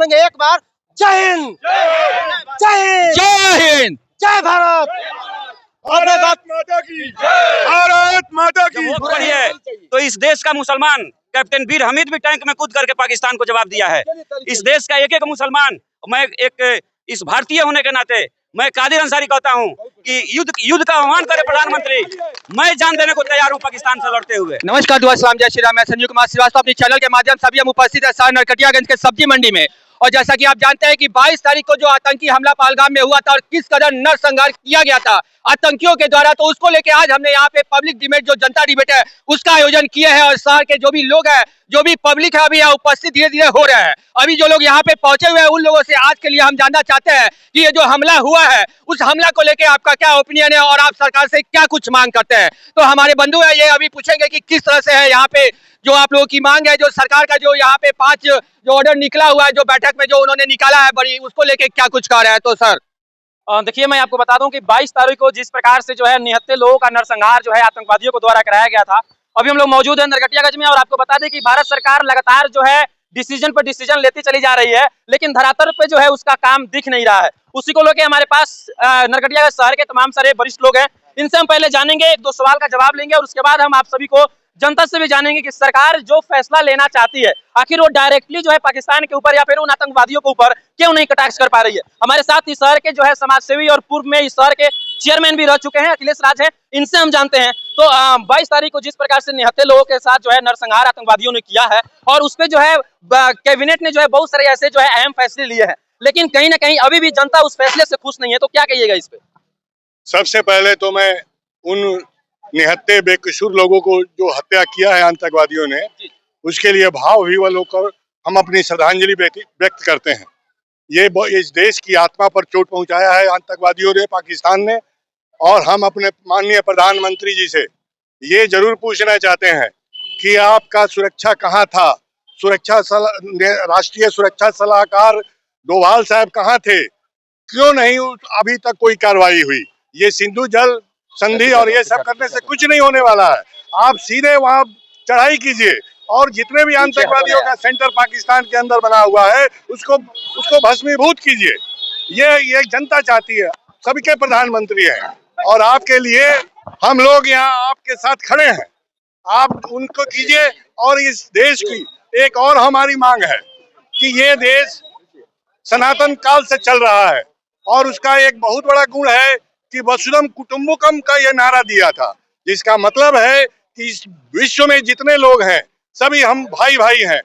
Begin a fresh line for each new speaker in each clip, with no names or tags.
एक बार जय हिंद, जय हिंद,
जय हिंद,
जय भारत।
भारत माता की, भारत माता की।
बहुत बढ़िया है। तो इस देश का मुसलमान कैप्टन वीर हमीद भी टैंक में कूद करके पाकिस्तान को जवाब दिया है। इस देश का एक एक मुसलमान, मैं एक इस भारतीय होने के नाते मैं कादिर अंसारी कहता हूं कि युद्ध का आह्वान करे प्रधानमंत्री। मैं जान देने को तैयार हूं पाकिस्तान से लड़ते हुए।
नमस्कार, दुआ सलाम, जय श्री राम। मैं संजीव कुमार श्रीवास्तव अपने चैनल के माध्यम से अभी हम उपस्थित है सर नरकटियागंज के सब्जी मंडी में। और जैसा कि आप जानते हैं कि 22 तारीख को जो आतंकी हमला पहलगाम में हुआ था और किस कदर नरसंहार किया गया था आतंकियों के द्वारा, तो उसको लेके आज हमने यहाँ पे पब्लिक डिबेट, जो जनता डिबेट है, उसका आयोजन किया है। और शहर के जो भी लोग हैं, जो भी पब्लिक है, अभी यहाँ उपस्थित धीरे धीरे हो रहे हैं। अभी जो लोग यहाँ पे पहुंचे हुए हैं, उन लोगों से आज के लिए हम जानना चाहते हैं कि ये जो हमला हुआ है, उस हमला को लेके आपका क्या ओपिनियन है और आप सरकार से क्या कुछ मांग करते हैं। तो हमारे बंधु है, ये अभी पूछेंगे कि किस तरह से है यहाँ पे जो आप लोगों की मांग है, जो सरकार का जो यहाँ पे 5 जो ऑर्डर निकला हुआ है, जो बैठक में जो उन्होंने निकाला है बड़ी, उसको लेके क्या कुछ कह रहे हैं। तो सर
देखिए, मैं आपको बता दूं कि 22 तारीख को जिस प्रकार से जो है निहत्थे लोगों का नरसंहार जो है आतंकवादियों को द्वारा कराया गया था, अभी हम लोग मौजूद हैं नरकटियागंज में। और आपको बता दें कि भारत सरकार लगातार जो है डिसीजन पर डिसीजन लेती चली जा रही है, लेकिन धरातल पे जो है उसका काम दिख नहीं रहा है। उसी को लेकर हमारे पास नरकटियागंज शहर के तमाम सारे वरिष्ठ लोग हैं। इनसे हम पहले जानेंगे, 1-2 सवाल का जवाब लेंगे और उसके बाद हम आप सभी को जनता से भी जानेंगे कि सरकार जो फैसला लेना चाहती है, आखिर वो डायरेक्टली जो है पाकिस्तान के ऊपर या फिर उन आतंकवादियों के ऊपर क्यों नहीं कटाक्ष कर पा रही है। हमारे साथ इस शहर के जो है समाजसेवी और पूर्व में इस शहर के चेयरमैन भी रह चुके हैं, अखिलेश राज है, इनसे हम जानते हैं। तो 22 तारीख को जिस प्रकार से निहत्थे लोगों के साथ जो है नरसंहार आतंकवादियों ने किया है, और उस पर जो है कैबिनेट ने जो है बहुत सारे ऐसे जो है अहम फैसले लिए हैं, लेकिन कहीं ना कहीं अभी भी जनता उस फैसले से खुश नहीं है। तो क्या कहिएगा इस पे?
सबसे पहले तो मैं उन निहत्थे बेकसूर लोगों को जो हत्या किया है आतंकवादियों ने, उसके लिए भाव विह्वल होकर हम अपनी श्रद्धांजलि व्यक्त करते हैं। ये इस देश की आत्मा पर चोट पहुंचाया है आतंकवादियों ने, पाकिस्तान ने। और हम अपने माननीय प्रधानमंत्री जी से ये जरूर पूछना चाहते हैं कि आपका सुरक्षा कहाँ था? राष्ट्रीय सुरक्षा सलाहकार डोभाल साहब कहाँ थे? क्यों नहीं अभी तक कोई कार्रवाई हुई? ये सिंधु जल संधि और ये सब करने से कुछ नहीं होने वाला है। आप सीधे वहां चढ़ाई कीजिए और जितने भी आतंकवादियों का सेंटर पाकिस्तान के अंदर बना हुआ है उसको भस्मीभूत कीजिए। ये जनता चाहती है, सभी के प्रधानमंत्री हैं और आपके लिए हम लोग यहाँ आपके साथ खड़े हैं। आप उनको कीजिए। और इस देश की एक और हमारी मांग है कि ये देश सनातन काल से चल रहा है और उसका एक बहुत बड़ा गुण है कि वसुधैव कुटुंबकम का ये नारा दिया था, जिसका मतलब है कि इस विश्व में जितने लोग हैं सभी हम भाई भाई हैं।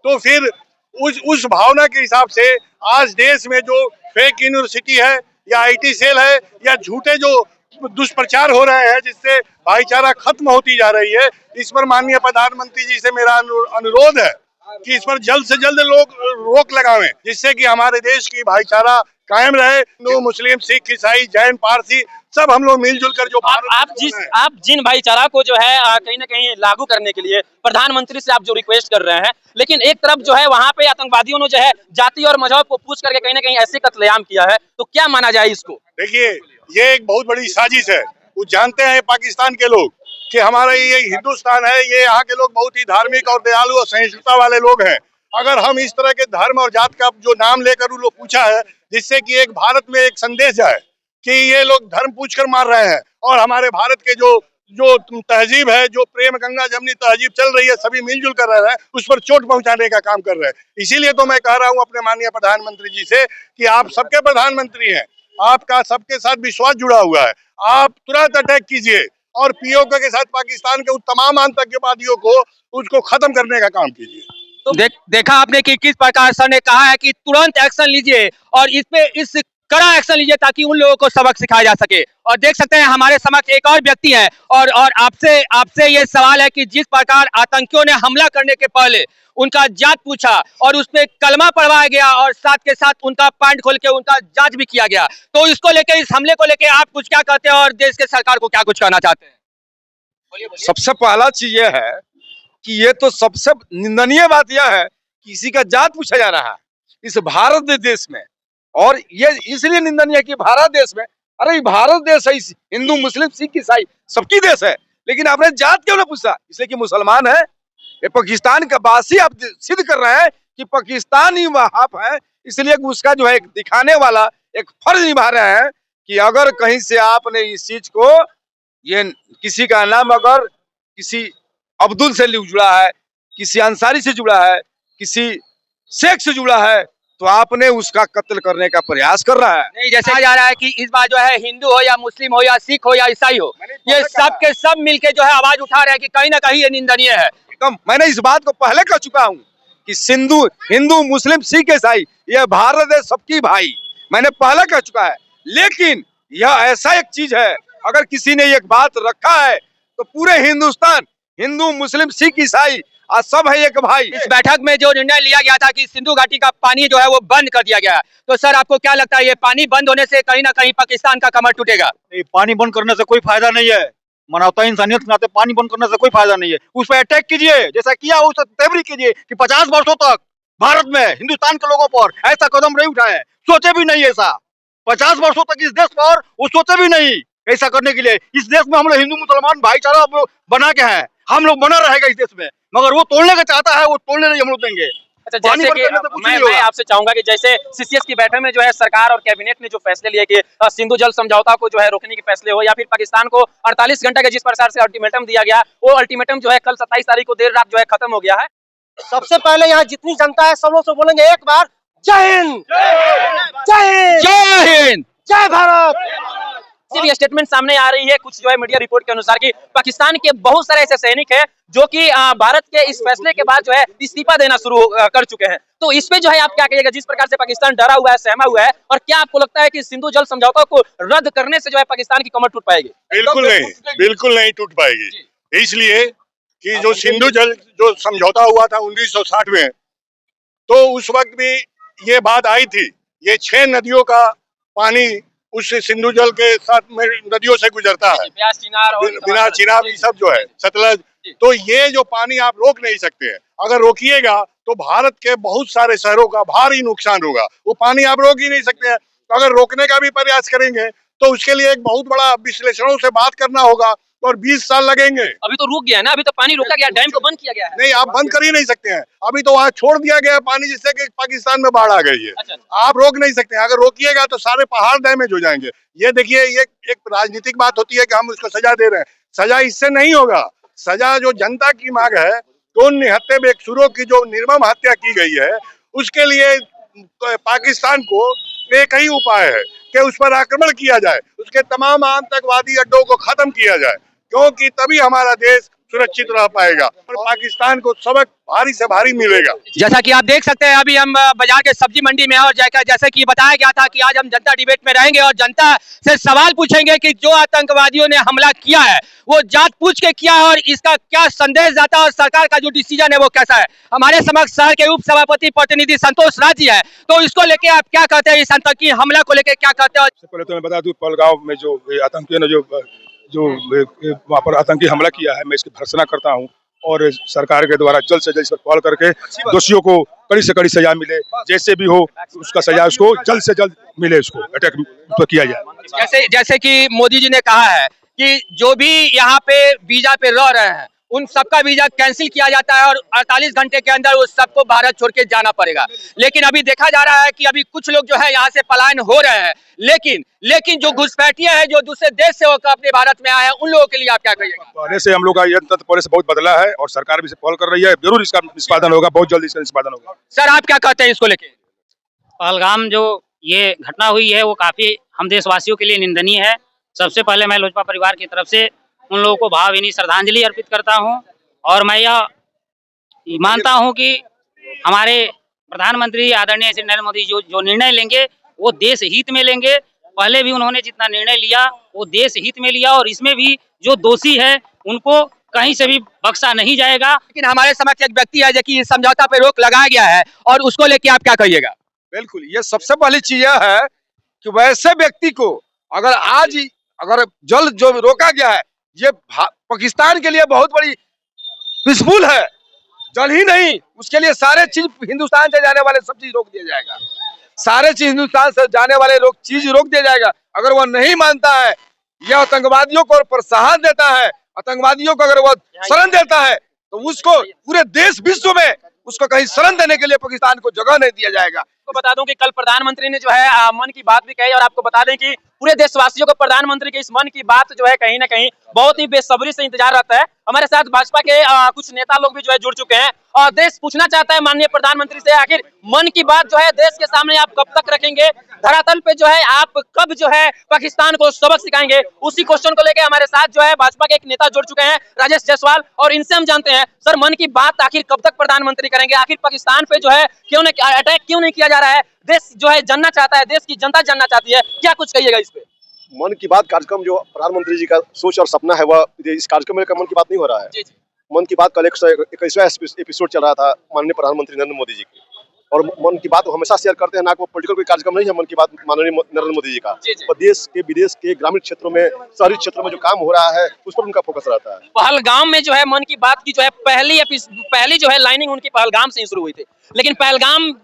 तो फिर उस भावना के हिसाब से आज देश में जो फेक यूनिवर्सिटी है या आईटी सेल है या झूठे जो दुष्प्रचार हो रहे हैं जिससे भाईचारा खत्म होती जा रही है, इस पर माननीय प्रधानमंत्री जी से मेरा अनुरोध है कि इस पर जल्द से जल्द लोग रोक लगावें, जिससे कि हमारे देश की भाईचारा कायम रहे। हिंदू, मुस्लिम, सिख, ईसाई, जैन, पारसी सब हम लोग मिलजुल कर जो
आप जिन भाईचारा को जो है कहीं ना कहीं लागू करने के लिए प्रधानमंत्री से आप जो रिक्वेस्ट कर रहे हैं, लेकिन एक तरफ जो है वहां पे आतंकवादियों ने जो है जाति और मजहब को पूछ करके कहीं ना कहीं ऐसे कत्लेआम किया है, तो क्या माना जाए इसको?
देखिए, ये एक बहुत बड़ी साजिश है। वो जानते हैं पाकिस्तान के लोग कि हमारा ये हिंदुस्तान है, ये यहाँ के लोग बहुत ही धार्मिक और दयालु और सहिष्णुता वाले लोग हैं। अगर हम इस तरह के धर्म और जात का जो नाम लेकर उन लोग पूछा है, जिससे कि एक भारत में एक संदेश जाए कि ये लोग धर्म पूछकर मार रहे हैं और हमारे भारत के जो तहजीब है, जो प्रेम गंगा जमनी तहजीब चल रही है, सभी मिलजुल कर रहे हैं, उस पर चोट पहुंचाने का काम कर रहे हैं। इसीलिए तो मैं कह रहा हूं अपने माननीय प्रधानमंत्री जी से कि आप सबके प्रधानमंत्री हैं, आपका सबके साथ विश्वास जुड़ा हुआ है। आप तुरंत अटैक कीजिए और पीओके के साथ पाकिस्तान के उन तमाम आतंकवादियों को उसको खत्म करने का काम कीजिए।
तो देखा आपने कि किस प्रकार सर ने कहा है कि तुरंत एक्शन लीजिए और इस कड़ा एक्शन लीजिए ताकि उन लोगों को सबक सिखाया जा सके। और देख सकते हैं हमारे समक्ष एक और व्यक्ति है और आपसे ये सवाल है कि जिस प्रकार आतंकियों ने हमला करने के पहले उनका जात पूछा और उसमें कलमा पढ़वाया गया और साथ के साथ उनका पैंट खोल के उनका जांच भी किया गया, तो इसको लेके, इस हमले को लेके आप कुछ क्या कहते हैं और देश के सरकार को क्या कुछ कहना चाहते हैं?
सबसे पहला चीज ये है कि ये तो सबसे निंदनीय बात यह है कि किसी का जात पूछा जा रहा है इस भारत देश में। और ये इसलिए निंदनीय है कि भारत देश में, अरे भारत देश है, हिंदू, मुस्लिम, सिख, ईसाई सबकी देश है, लेकिन आपने जात क्यों ना पूछा? इसलिए कि मुसलमान है। ये पाकिस्तान का बासी आप सिद्ध कर रहे हैं कि पाकिस्तान ही वहां है, इसलिए उसका जो है एक दिखाने वाला एक फर्ज निभा रहे हैं कि अगर कहीं से आपने इस चीज को, ये किसी का नाम अगर किसी अब्दुल से जुड़ा है, किसी अंसारी से जुड़ा है, किसी शेख से जुड़ा है, तो आपने उसका कत्ल करने का प्रयास कर रहा है।
नहीं, जैसे कहा जा रहा है कि इस बार जो है हिंदू हो या मुस्लिम हो या सिख हो या ईसाई हो, ये सब के सब मिलके जो है आवाज उठा रहे हैं कि कहीं ना कहीं ये निंदनीय है।
एकदम, मैंने इस बात को पहले कह चुका हूँ कि हिंदू मुस्लिम सिख ईसाई ये भारत है सबकी भाई, मैंने पहले कह चुका है। लेकिन यह ऐसा एक चीज है, अगर किसी ने एक बात रखा है तो पूरे हिंदुस्तान, हिंदू मुस्लिम सिख ईसाई आज सब है एक भाई।
इस बैठक में जो निर्णय लिया गया था कि सिंधु घाटी का पानी जो है वो बंद कर दिया गया है, तो सर आपको क्या लगता है ये पानी बंद होने से कहीं ना कहीं पाकिस्तान का कमर टूटेगा?
नहीं, पानी बंद करने से कोई फायदा नहीं है। मानवता इंसानियत के नाते पानी बंद करने से कोई फायदा नहीं है। उस पर अटैक कीजिए, जैसा किया उस तैबरी कीजिए कि 50 वर्षों तक भारत में हिंदुस्तान के लोगों पर ऐसा कदम नहीं उठाए, सोचे भी नहीं ऐसा। 50 वर्षों तक इस देश पर वो सोचे भी नहीं ऐसा करने के लिए। इस देश में हम लोग हिंदू मुसलमान भाईचारा हम लोग बना के हैं, हम लोग बना रहेगा इस देश में, मगर वो तोड़ने का चाहता है, वो तोड़ने नहीं हम लोग देंगे।
अच्छा, जैसे कि मैं आपसे चाहूंगा कि जैसे सीसीएस की बैठक में जो है सरकार और कैबिनेट ने जो फैसले लिए कि सिंधु जल समझौता को जो है रोकने के फैसले हो, या फिर पाकिस्तान को 48 घंटे के जिस प्रकार से अल्टीमेटम दिया गया, वो अल्टीमेटम जो है कल 27 तारीख को देर रात जो है खत्म हो गया है।
सबसे पहले यहाँ जितनी जनता है सब लोग से बोलेंगे एक बार जय हिंद, जय हिंद,
जय हिंद,
जय भारत।
भी स्टेटमेंट सामने आ रही है कुछ जो है मीडिया रिपोर्ट के अनुसार कि पाकिस्तान के बहुत सारे ऐसे सैनिक हैं जो कि भारत के इस फैसले के बाद जो है इस्तीफा देना शुरू कर चुके हैं। तो इसमें जो है आप क्या कहिएगा, जिस प्रकार से पाकिस्तान डरा हुआ है, सहमा हुआ है, और क्या आपको लगता है कि सिंधु जल समझौता को रद्द करने से जो है पाकिस्तान की कमर टूट पाएगी?
बिल्कुल नहीं टूट पाएगी। इसलिए कि जो सिंधु जल जो समझौता हुआ था 1960 में, तो उस वक्त भी ये बात आई थी, ये 6 नदियों का पानी उस सिंधु जल के साथ में नदियों से गुजरता है, बिना चिनाब ये सब जो है सतलज, तो ये जो पानी आप रोक नहीं सकते हैं। अगर रोकिएगा तो भारत के बहुत सारे शहरों का भारी नुकसान होगा, वो पानी आप रोक ही नहीं सकते हैं। तो अगर रोकने का भी प्रयास करेंगे तो उसके लिए एक बहुत बड़ा विश्लेषणों से बात करना होगा और 20 साल लगेंगे।
अभी तो रुक गया है ना, अभी तो पानी रोका गया, डैम को बंद किया गया है।
नहीं, आप बंद कर ही नहीं सकते हैं, अभी तो वहाँ छोड़ दिया गया पानी जिससे कि पाकिस्तान में बाढ़ आ गई है।
अच्छा।
आप रोक नहीं सकते हैं, अगर रोकिएगा तो सारे पहाड़ डैमेज हो जाएंगे। ये देखिए, ये एक राजनीतिक बात होती है कि हम उसको सजा दे रहे हैं, सजा इससे नहीं होगा। सजा जो जनता की मांग है, तो उन निहत्थे बेकसूरों की जो निर्मम हत्या की गई है, उसके लिए पाकिस्तान को एक ही उपाय है कि उस पर आक्रमण किया जाए, उसके तमाम आतंकवादी अड्डों को खत्म किया जाए, क्योंकि तभी हमारा देश सुरक्षित रह पाएगा और पाकिस्तान को सबक भारी से भारी मिलेगा।
जैसा कि आप देख सकते हैं अभी हम बाजार के सब्जी मंडी में हैं, और जैसे कि बताया गया था कि आज हम जनता डिबेट में रहेंगे और जनता से सवाल पूछेंगे कि जो आतंकवादियों ने हमला किया है वो जांच पूछ के किया है और इसका क्या संदेश जाता है और सरकार का जो डिसीजन है वो कैसा है। हमारे समक्ष शहर के उप सभापति प्रतिनिधि संतोष राज जी है, तो इसको लेके आप क्या कहते हैं, इस आतंकी हमला को लेके क्या कहते हैं?
पहले तो मैं बता दूं, पहलगांव में जो आतंकियों ने जो वहाँ पर आतंकी हमला किया है, मैं इसकी भर्त्सना करता हूँ और सरकार के द्वारा जल्द से जल्द इस पर पहल करके दोषियों को कड़ी से कड़ी सजा मिले, जैसे भी हो उसका सजा उसको जल्द से जल्द मिले, उसको अटैक तो किया जाए।
जैसे कि मोदी जी ने कहा है कि जो भी यहाँ पे वीजा पे रह रहे हैं उन सबका वीजा कैंसिल किया जाता है और 48 घंटे के अंदर उस सबको भारत छोड़ के जाना पड़ेगा। लेकिन अभी देखा जा रहा है कि अभी कुछ लोग जो है यहाँ से पलायन हो रहे हैं, लेकिन जो घुसपैठिए हैं जो दूसरे देश से होकर अपने भारत में आए हैं, उन लोगों के लिए आप क्या कहिएगा?
पहले से हम लोग का ये तंत्र पहले से बहुत बदला है और सरकार भी इसे पहल कर रही है, जरूर इसका निष्पादन होगा, बहुत जल्द इसका निष्पादन होगा।
सर आप क्या कहते हैं इसको लेके?
पहलगाम जो ये घटना हुई है वो काफी हम देशवासियों के लिए निंदनीय है। सबसे पहले मैं लोजपा परिवार की तरफ से उन लोगों को भावभीनी श्रद्धांजलि अर्पित करता हूं और मैं यह मानता हूं कि हमारे प्रधानमंत्री आदरणीय श्री नरेंद्र मोदी जो निर्णय लेंगे वो देश हित में लेंगे। पहले भी उन्होंने जितना निर्णय लिया वो देश हित में लिया और इसमें भी जो दोषी है उनको कहीं से भी बख्शा नहीं जाएगा।
लेकिन हमारे समक्ष एक व्यक्ति है जो कि इस समझौता पे रोक लगाया गया है और उसको लेके आप क्या कहिएगा?
बिल्कुल, ये सबसे पहली चीज यह है कि वैसे व्यक्ति को अगर जल जो रोका गया है, ये पाकिस्तान के लिए बहुत बड़ी पीसफुल है। जल ही नहीं, उसके लिए सारे चीज हिंदुस्तान से जाने वाले सब चीज रोक दिया जाएगा, सारे चीज हिंदुस्तान से जाने वाले चीज रोक दिया जाएगा। अगर वो नहीं मानता है, यह आतंकवादियों को प्रोत्साहन देता है, आतंकवादियों को अगर वो शरण देता है, तो उसको पूरे देश विश्व में उसको कहीं शरण देने के लिए पाकिस्तान को जगह नहीं दिया जाएगा।
आपको बता दूं कि कल प्रधानमंत्री ने जो है मन की बात भी कही और आपको बता दें कि पूरे देशवासियों को प्रधानमंत्री की इस मन की बात जो है कहीं ना कहीं बहुत ही बेसब्री से इंतजार रहता है। हमारे साथ भाजपा के कुछ नेता लोग भी जो है जुड़ चुके हैं और देश पूछना चाहता है माननीय प्रधानमंत्री से, आखिर मन की बात जो है देश के सामने आप कब तक रखेंगे, धरातल पे जो है आप कब जो है पाकिस्तान को सबक सिखाएंगे। उसी क्वेश्चन को लेकर हमारे साथ जो है भाजपा के एक नेता जुड़ चुके हैं, राजेश जायसवाल, और इनसे हम जानते हैं सर मन की बात आखिर कब तक प्रधानमंत्री करेंगे, आखिर पाकिस्तान पे जो है क्यों नहीं अटैक क्यों नहीं किया जा रहा है, देश जो है जानना चाहता है, देश की जनता जानना चाहती है, क्या कुछ कहिएगा इस पे।
मन की बात कार्यक्रम जो प्रधानमंत्री जी का सोच और सपना है वह इस कार्यक्रम में मन की बात नहीं हो रहा है।
जी जी।
मन की बात कल 121वां एपिसोड चल रहा था माननीय प्रधानमंत्री नरेंद्र मोदी जी की, और मन की बात हमेशा शेयर करते हैं, ना कोई पॉलिटिकल कोई कार्यक्रम नहीं है मन की बात माननीय नरेंद्र मोदी जी का। और देश के विदेश के ग्रामीण क्षेत्रों में शहरी क्षेत्रों में जो काम हो रहा है उस पर उनका फोकस रहता है।
पहलगाम में जो है मन की बात की जो है पहली जो है लाइनिंग उनकी पहलगाम से ही शुरू हुई थी, लेकिन पहलगाम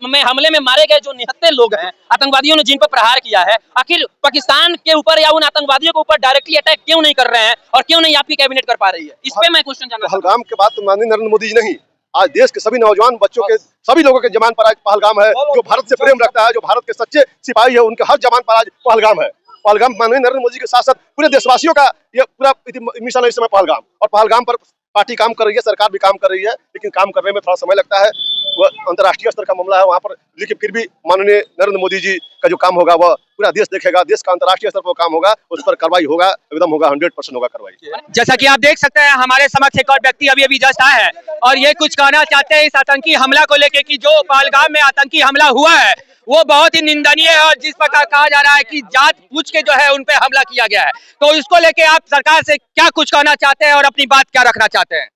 में हमले में मारे गए जो 79 लोग हैं आतंकवादियों ने जिन पर प्रहार किया है, आखिर पाकिस्तान के ऊपर या उन आतंकवादियों के ऊपर डायरेक्टली अटैक क्यों नहीं कर रहे हैं और क्यों नहीं आपकी कैबिनेट कर पा रही है, इस पे मैं क्वेश्चन जानना चाहता हूं।
पहलगाम के बाद तो माननीय नरेंद्र मोदी जी नहीं, आज देश के सभी नौजवान बच्चों के सभी लोगों के जवान पर आज पहलगाम है। जो भारत से प्रेम रखता है, जो भारत के सच्चे सिपाही है, उनके हर जवान पर आज पहलगाम है। पहलगाम माननीय नरेंद्र मोदी के साथ साथ पूरे देशवासियों का ये पूरा मिशन है इस समय पहलगाम, और पहलगाम पर पार्टी काम कर रही है, सरकार भी काम कर रही है, लेकिन काम करने में थोड़ा समय लगता है। वह अंतर्राष्ट्रीय स्तर का मामला है वहाँ पर, लेकिन फिर भी माननीय नरेंद्र मोदी जी का जो काम होगा वह पूरा देश देखेगा, देश का अंतर्राष्ट्रीय स्तर पर काम होगा, उस पर कार्रवाई होगा, एकदम होगा, 100% होगा कार्रवाई।
जैसा कि आप देख सकते हैं हमारे समक्ष एक और व्यक्ति अभी जस्ट आया है और ये कुछ कहना चाहते हैं इस आतंकी हमला को लेके कि जो पहलगाम में आतंकी हमला हुआ है वो बहुत ही निंदनीय है और जिस प्रकार कहा जा रहा है कि जांच पूछ के जो है उन पे हमला किया गया है, तो इसको लेके आप सरकार से क्या कुछ कहना चाहते हैं और अपनी बात क्या रखना चाहते हैं।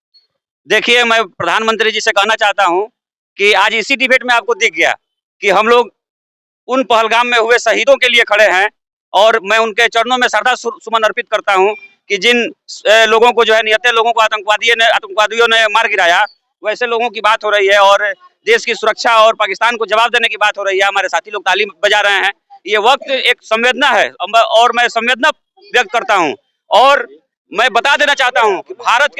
देखिए, मैं प्रधानमंत्री जी से कहना चाहता हूं कि आज इसी डिबेट में आपको दिख गया कि हम लोग उन पहलगाम में हुए शहीदों के लिए खड़े हैं और मैं उनके चरणों में श्रद्धा सुमन अर्पित करता हूं कि जिन लोगों को जो है 79 लोगों को आतंकवादियों ने मार गिराया, वैसे लोगों की बात हो रही है और देश की सुरक्षा और पाकिस्तान को जवाब देने की बात हो रही है। हमारे साथी लोग ताली बजा रहे हैं, ये वक्त एक संवेदना है और मैं संवेदना व्यक्त करता हूँ और मैं बता देना चाहता हूं कि भारत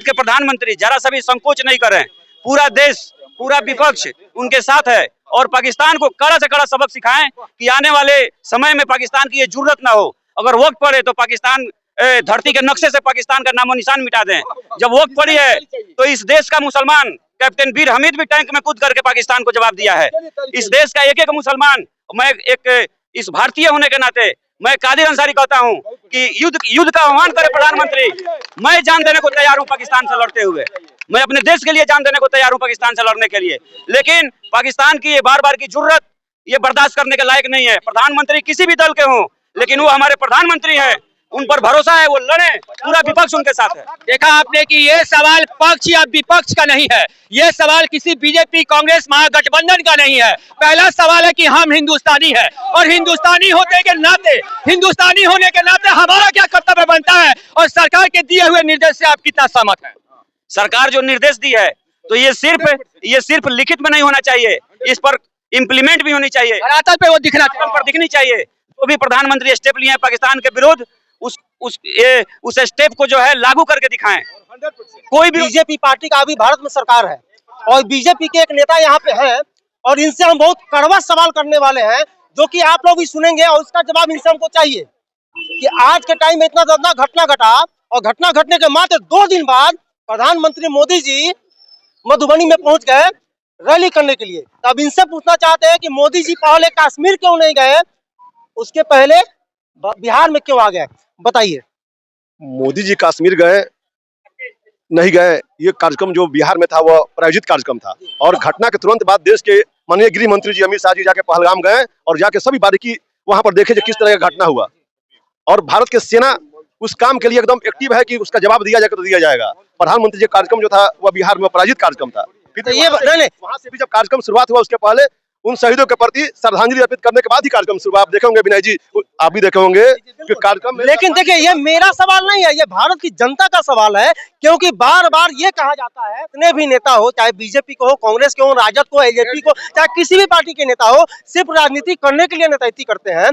के प्रधानमंत्री जरा सा भी संकोच नहीं करें, पूरा देश पूरा विपक्ष उनके साथ है और पाकिस्तान को कड़ा से कड़ा सबक सिखाएं कि आने वाले समय में पाकिस्तान की ये जरूरत ना हो, अगर वक्त पड़े तो पाकिस्तान धरती के नक्शे से पाकिस्तान का नामो निशान मिटा दें। जब वक्त पड़ी है तो इस देश का मुसलमान कैप्टन वीर हमीद भी टैंक में कूद करके पाकिस्तान को जवाब दिया है। इस देश का एक मुसलमान, मैं एक इस भारतीय होने के नाते मैं कादिर अंसारी कहता हूं कि युद्ध का आह्वान करे प्रधानमंत्री, मैं जान देने को तैयार हूं पाकिस्तान से लड़ते हुए, मैं अपने देश के लिए जान देने को तैयार हूं पाकिस्तान से लड़ने के लिए, लेकिन पाकिस्तान की ये बार की जरूरत ये बर्दाश्त करने के लायक नहीं है। प्रधानमंत्री किसी भी दल के हों, लेकिन वो हमारे प्रधानमंत्री हैं, उन पर भरोसा है, वो लड़े, पूरा विपक्ष उनके साथ है।
देखा आपने कि ये सवाल पक्ष या विपक्ष का नहीं है, ये सवाल किसी बीजेपी कांग्रेस महागठबंधन का नहीं है। पहला सवाल है कि हम हिंदुस्तानी हैं और हिंदुस्तानी होने के नाते हमारा क्या कर्तव्य बनता है और सरकार के दिए हुए निर्देश से आप कितना सहमत हैं।
सरकार जो निर्देश दी है तो ये सिर्फ लिखित में नहीं होना चाहिए, इस पर इम्प्लीमेंट भी होनी चाहिए,
धरातल पे वो
दिखनी चाहिए। जो भी प्रधानमंत्री स्टेप लिए हैं पाकिस्तान के विरुद्ध, उस स्टेप को जो है लागू करके दिखाएं।
कोई भी बीजेपी पार्टी का अभी भारत में सरकार है और बीजेपी के एक नेता यहाँ पे हैं और इनसे हम बहुत कड़वा सवाल करने वाले हैं जो कि आप लोग भी सुनेंगे और उसका जवाब इनसे हमको चाहिए कि आज के टाइम में इतना ज्यादा घटना घटा और घटना घटने के मात्र 2 दिन बाद प्रधानमंत्री मोदी जी मधुबनी में पहुंच गए रैली करने के लिए। तो अब इनसे पूछना चाहते हैं कि मोदी जी पहले कश्मीर क्यों नहीं गए, उसके पहले बिहार में क्यों आ गए, बताइए।
मोदी जी कश्मीर गए नहीं गए, ये कार्यक्रम जो बिहार में था वह प्रायोजित कार्यक्रम था, और घटना के तुरंत बाद देश के माननीय गृह मंत्री जी अमित शाह जी जाके पहलगाम गए और जाके सभी बारीकी वहां पर देखे किस तरह का घटना हुआ, और भारत के सेना उस काम के लिए एकदम एक्टिव है कि उसका जवाब दिया जाएगा तो दिया जाएगा। प्रधानमंत्री जी कार्यक्रम जो था वह बिहार में पराजित कार्यक्रम था। फिर ये वहां से भी जब कार्यक्रम शुरुआत हुआ उसके पहले उन शहीदों के प्रति श्रद्धांजलि अर्पित करने के बाद ही कार्यक्रम शुरू। आप देखे होंगे विनय जी, आप भी देखे होंगे कि कार्यक्रम।
लेकिन देखिए, ये मेरा सवाल नहीं है, ये भारत की जनता का सवाल है, क्योंकि बार बार ये कहा जाता है, इतने भी नेता हो, चाहे बीजेपी को हो, कांग्रेस के हो, राजद को, एलजेपी को, चाहे किसी भी पार्टी के नेता हो, सिर्फ राजनीति करने के लिए नेतागिरी करते हैं।